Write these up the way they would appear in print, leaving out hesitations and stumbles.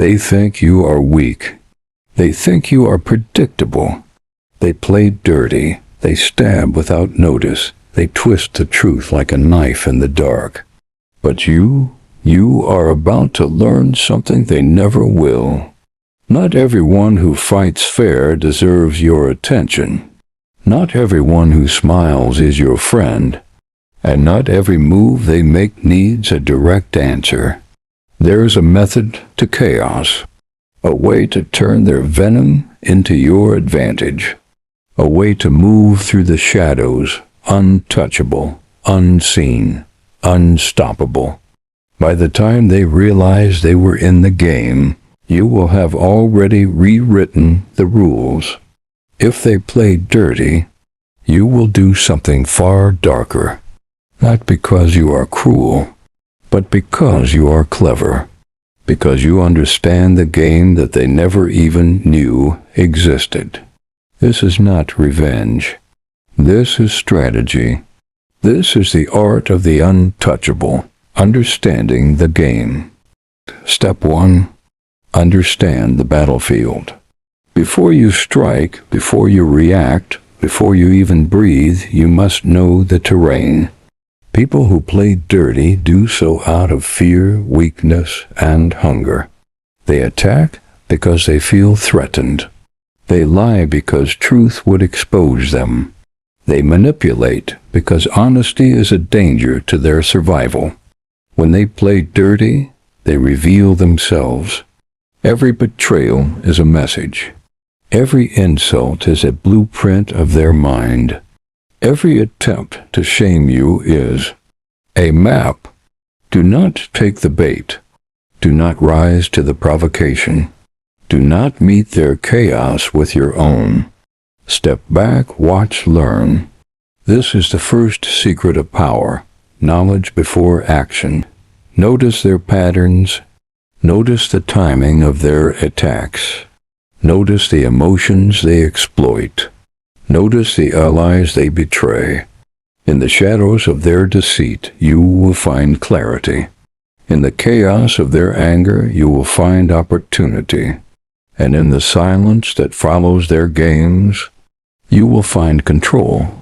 They think you are weak. They think you are predictable. They play dirty. They stab without notice. They twist the truth like a knife in the dark. But you are about to learn something they never will. Not everyone who fights fair deserves your attention. Not everyone who smiles is your friend. And not every move they make needs a direct answer. There is a method to chaos, a way to turn their venom into your advantage, a way to move through the shadows, untouchable, unseen, unstoppable. By the time they realize they were in the game, you will have already rewritten the rules. If they play dirty, you will do something far darker, not because you are cruel, but because you are clever, because you understand the game that they never even knew existed. This is not revenge. This is strategy. This is the art of the untouchable, understanding the game. Step 1. Understand the battlefield. Before you strike, before you react, before you even breathe, you must know the terrain. People who play dirty do so out of fear, weakness, and hunger. They attack because they feel threatened. They lie because truth would expose them. They manipulate because honesty is a danger to their survival. When they play dirty, they reveal themselves. Every betrayal is a message. Every insult is a blueprint of their mind. Every attempt to shame you is a map. Do not take the bait. Do not rise to the provocation. Do not meet their chaos with your own. Step back, watch, learn. This is the first secret of power, knowledge before action. Notice their patterns. Notice the timing of their attacks. Notice the emotions they exploit. Notice the allies they betray. In the shadows of their deceit, you will find clarity. In the chaos of their anger, you will find opportunity. And in the silence that follows their games, you will find control.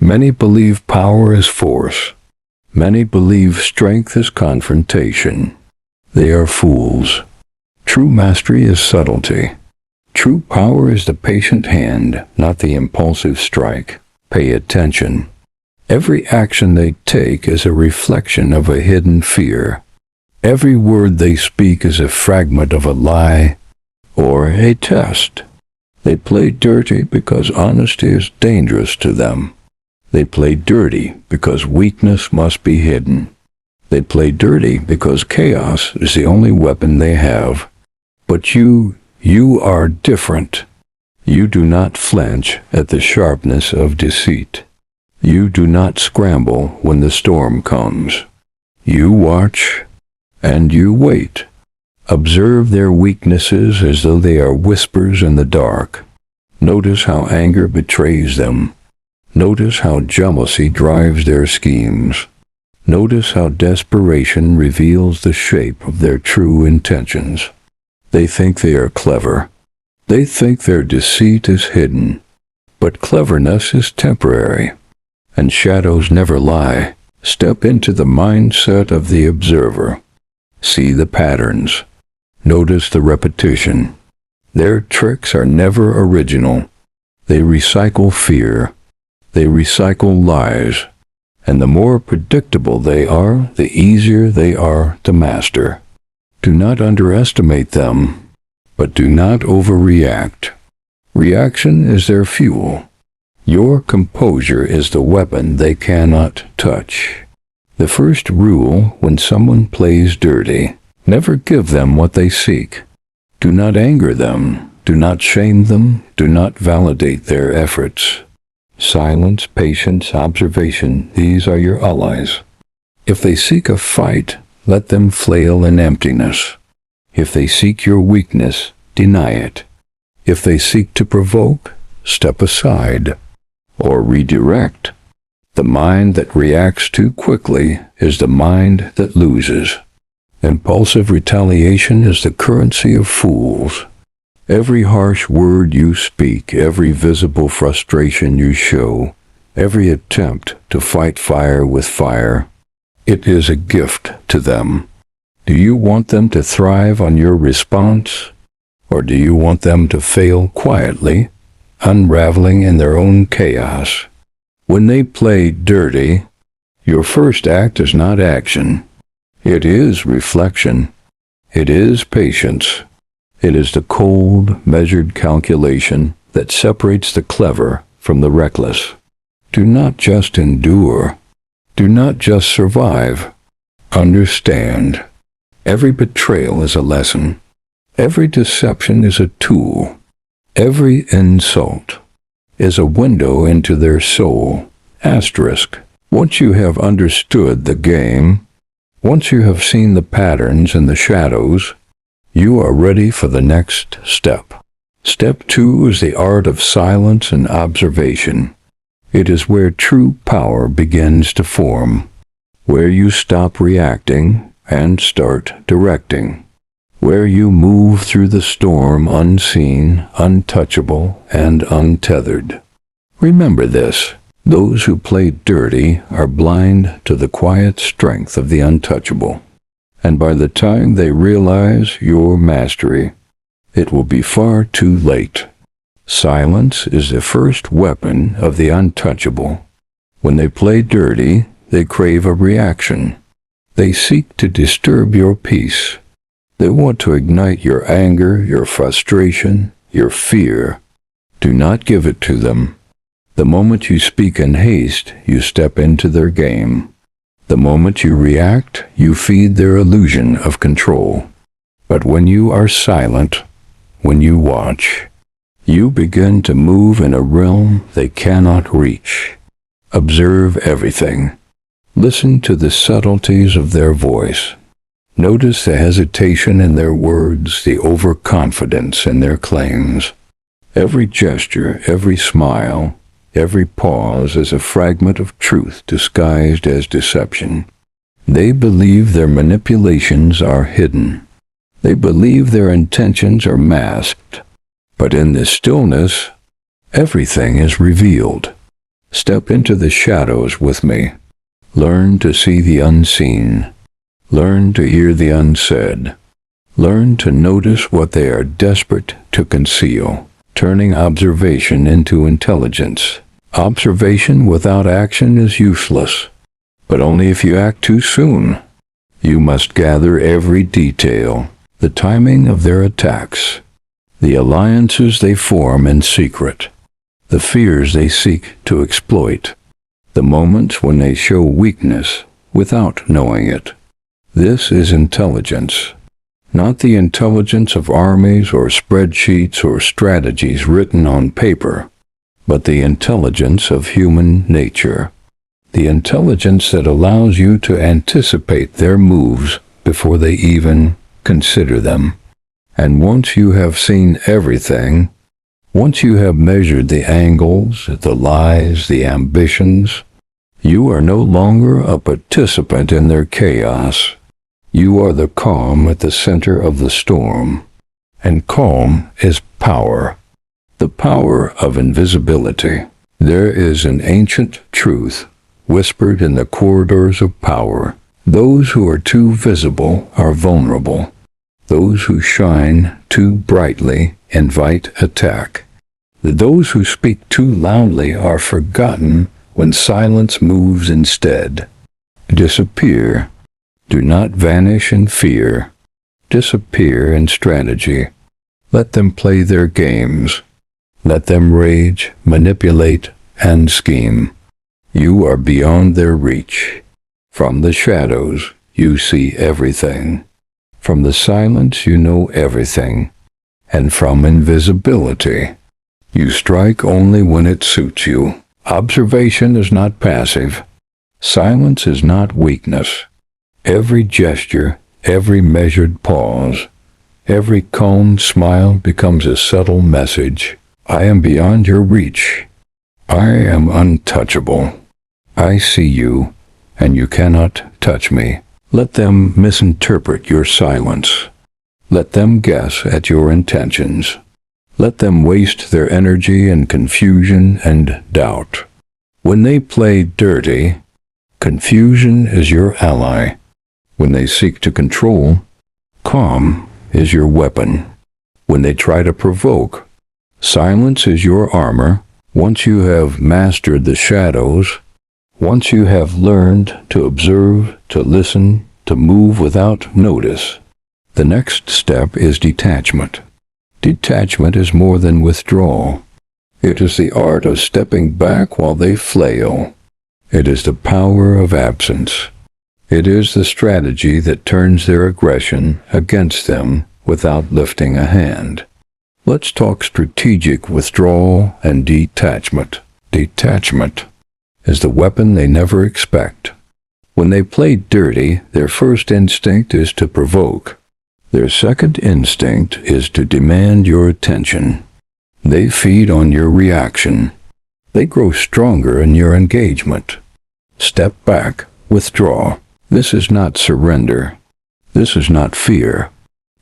Many believe power is force. Many believe strength is confrontation. They are fools. True mastery is subtlety. True power is the patient hand, not the impulsive strike. Pay attention. Every action they take is a reflection of a hidden fear. Every word they speak is a fragment of a lie or a test. They play dirty because honesty is dangerous to them. They play dirty because weakness must be hidden. They play dirty because chaos is the only weapon they have. But you are different. You do not flinch at the sharpness of deceit. You do not scramble when the storm comes. You watch and you wait. Observe their weaknesses as though they are whispers in the dark. Notice how anger betrays them. Notice how jealousy drives their schemes. Notice how desperation reveals the shape of their true intentions. They think they are clever. They think their deceit is hidden. But cleverness is temporary, and shadows never lie. Step into the mindset of the observer. See the patterns. Notice the repetition. Their tricks are never original. They recycle fear. They recycle lies. And the more predictable they are, the easier they are to master. Do not underestimate them, but do not overreact. Reaction is their fuel. Your composure is the weapon they cannot touch. The first rule when someone plays dirty: never give them what they seek. Do not anger them. Do not shame them. Do not validate their efforts. Silence, patience, observation, these are your allies. If they seek a fight, let them flail in emptiness. If they seek your weakness, deny it. If they seek to provoke, step aside or redirect. The mind that reacts too quickly is the mind that loses. Impulsive retaliation is the currency of fools. Every harsh word you speak, every visible frustration you show, every attempt to fight fire with fire, it is a gift to them. Do you want them to thrive on your response, or do you want them to fail quietly, unraveling in their own chaos? When they play dirty, your first act is not action. It is reflection. It is patience. It is the cold, measured calculation that separates the clever from the reckless. Do not just endure. Do not just survive. Understand. Every betrayal is a lesson. Every deception is a tool. Every insult is a window into their soul. Asterisk. Once you have understood the game, once you have seen the patterns and the shadows, you are ready for the next step. Step 2 is the art of silence and observation. It is where true power begins to form, where you stop reacting and start directing, where you move through the storm unseen, untouchable, and untethered. Remember this. Those who play dirty are blind to the quiet strength of the untouchable. And by the time they realize your mastery, it will be far too late. Silence is the first weapon of the untouchable. When they play dirty, they crave a reaction. They seek to disturb your peace. They want to ignite your anger, your frustration, your fear. Do not give it to them. The moment you speak in haste, you step into their game. The moment you react, you feed their illusion of control. But when you are silent, when you watch, you begin to move in a realm they cannot reach. Observe everything. Listen to the subtleties of their voice. Notice the hesitation in their words, the overconfidence in their claims. Every gesture, every smile, every pause is a fragment of truth disguised as deception. They believe their manipulations are hidden. They believe their intentions are masked. But in this stillness, everything is revealed. Step into the shadows with me. Learn to see the unseen. Learn to hear the unsaid. Learn to notice what they are desperate to conceal, turning observation into intelligence. Observation without action is useless, but only if you act too soon. You must gather every detail, the timing of their attacks, the alliances they form in secret, the fears they seek to exploit, the moments when they show weakness without knowing it. This is intelligence, not the intelligence of armies or spreadsheets or strategies written on paper, but the intelligence of human nature, the intelligence that allows you to anticipate their moves before they even consider them. And once you have seen everything, once you have measured the angles, the lies, the ambitions, you are no longer a participant in their chaos. You are the calm at the center of the storm. And calm is power. The power of invisibility. There is an ancient truth whispered in the corridors of power. Those who are too visible are vulnerable. Those who shine too brightly invite attack. Those who speak too loudly are forgotten when silence moves instead. Disappear. Do not vanish in fear. Disappear in strategy. Let them play their games. Let them rage, manipulate, and scheme. You are beyond their reach. From the shadows, you see everything. From the silence, you know everything. And from invisibility, you strike only when it suits you. Observation is not passive. Silence is not weakness. Every gesture, every measured pause, every calm smile becomes a subtle message. I am beyond your reach. I am untouchable. I see you, and you cannot touch me. Let them misinterpret your silence. Let them guess at your intentions. Let them waste their energy in confusion and doubt. When they play dirty, confusion is your ally. When they seek to control, calm is your weapon. When they try to provoke, silence is your armor. Once you have mastered the shadows, once you have learned to observe, to listen, to move without notice, the next step is detachment. Detachment is more than withdrawal. It is the art of stepping back while they flail. It is the power of absence. It is the strategy that turns their aggression against them without lifting a hand. Let's talk strategic withdrawal and detachment. Detachment is the weapon they never expect. When they play dirty, their first instinct is to provoke. Their second instinct is to demand your attention. They feed on your reaction. They grow stronger in your engagement. Step back, withdraw. This is not surrender. This is not fear.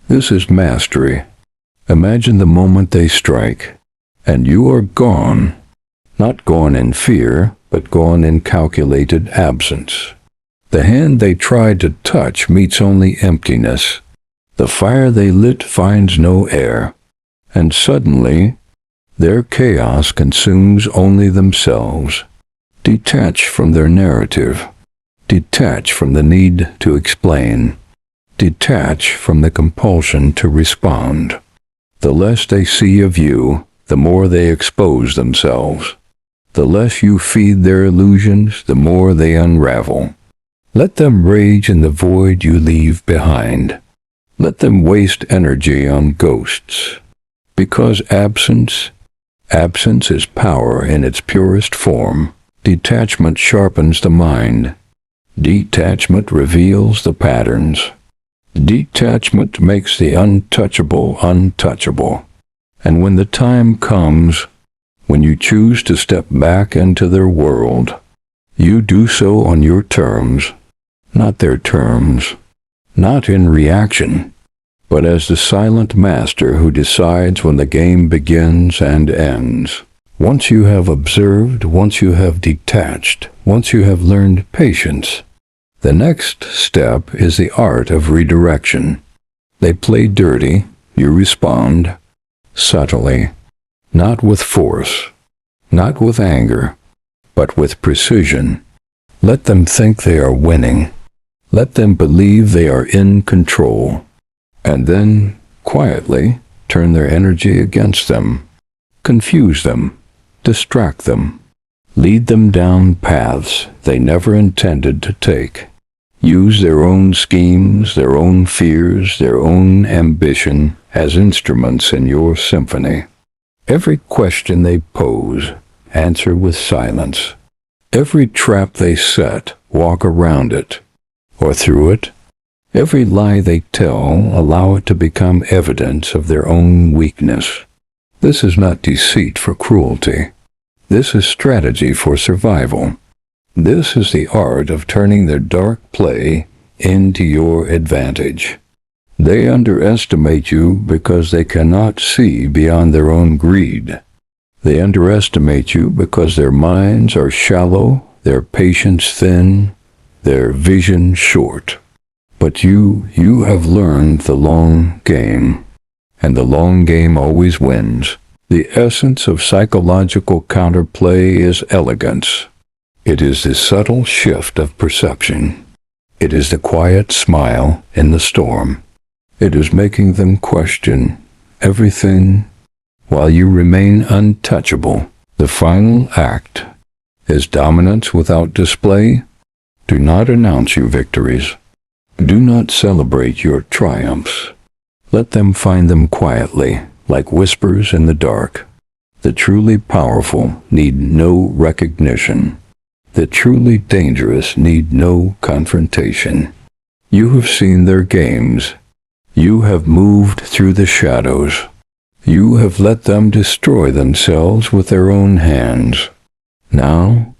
This is mastery. Imagine the moment they strike, and you are gone. Not gone in fear, but gone in calculated absence. The hand they tried to touch meets only emptiness. The fire they lit finds no air, and suddenly their chaos consumes only themselves. Detach from their narrative. Detach from the need to explain. Detach from the compulsion to respond. The less they see of you, the more they expose themselves. The less you feed their illusions, the more they unravel. Let them rage in the void you leave behind. Let them waste energy on ghosts. Because absence is power in its purest form. Detachment sharpens the mind. Detachment reveals the patterns. Detachment makes the untouchable untouchable. And when the time comes, when you choose to step back into their world, you do so on your terms, not their terms. Not in reaction, but as the silent master who decides when the game begins and ends. Once you have observed, once you have detached, once you have learned patience, the next step is the art of redirection. They play dirty, you respond subtly, not with force, not with anger, but with precision. Let them think they are winning. Let them believe they are in control, and then, quietly, turn their energy against them. Confuse them, distract them, lead them down paths they never intended to take. Use their own schemes, their own fears, their own ambition as instruments in your symphony. Every question they pose, answer with silence. Every trap they set, walk around it, or through it. Every lie they tell, allow it to become evidence of their own weakness. This is not deceit for cruelty. This is strategy for survival. This is the art of turning their dark play into your advantage. They underestimate you because they cannot see beyond their own greed. They underestimate you because their minds are shallow, their patience thin, their vision short. But you have learned the long game, and the long game always wins. The essence of psychological counterplay is elegance. It is the subtle shift of perception. It is the quiet smile in the storm. It is making them question everything while you remain untouchable. The final act is dominance without display. Do not announce your victories. Do not celebrate your triumphs. Let them find them quietly, like whispers in the dark. The truly powerful need no recognition. The truly dangerous need no confrontation. You have seen their games. You have moved through the shadows. You have let them destroy themselves with their own hands. Now,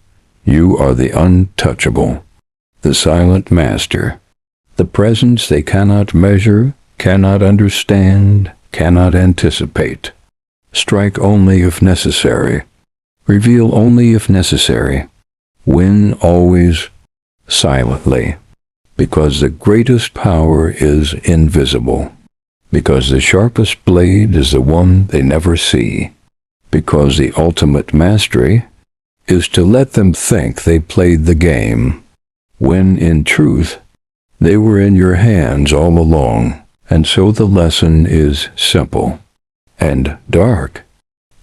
you are the untouchable, the silent master, The presence they cannot measure, cannot understand, cannot anticipate. Strike only if necessary. Reveal only if necessary. Win always silently. Because the greatest power is invisible. Because the sharpest blade is the one they never see. Because the ultimate mastery is to let them think they played the game, when in truth they were in your hands all along. And so the lesson is simple and dark.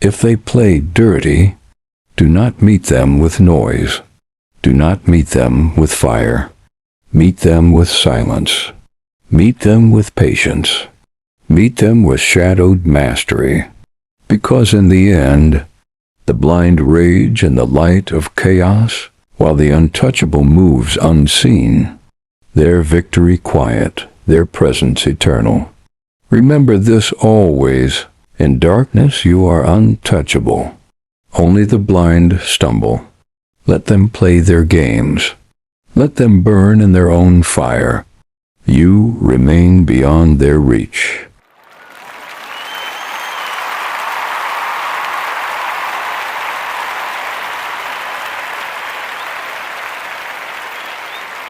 If they play dirty, do not meet them with noise. Do not meet them with fire. Meet them with silence. Meet them with patience. Meet them with shadowed mastery. Because in the end, the blind rage in the light of chaos, while the untouchable moves unseen, their victory quiet, their presence eternal. Remember this always. In darkness you are untouchable. Only the blind stumble. Let them play their games. Let them burn in their own fire. You remain beyond their reach.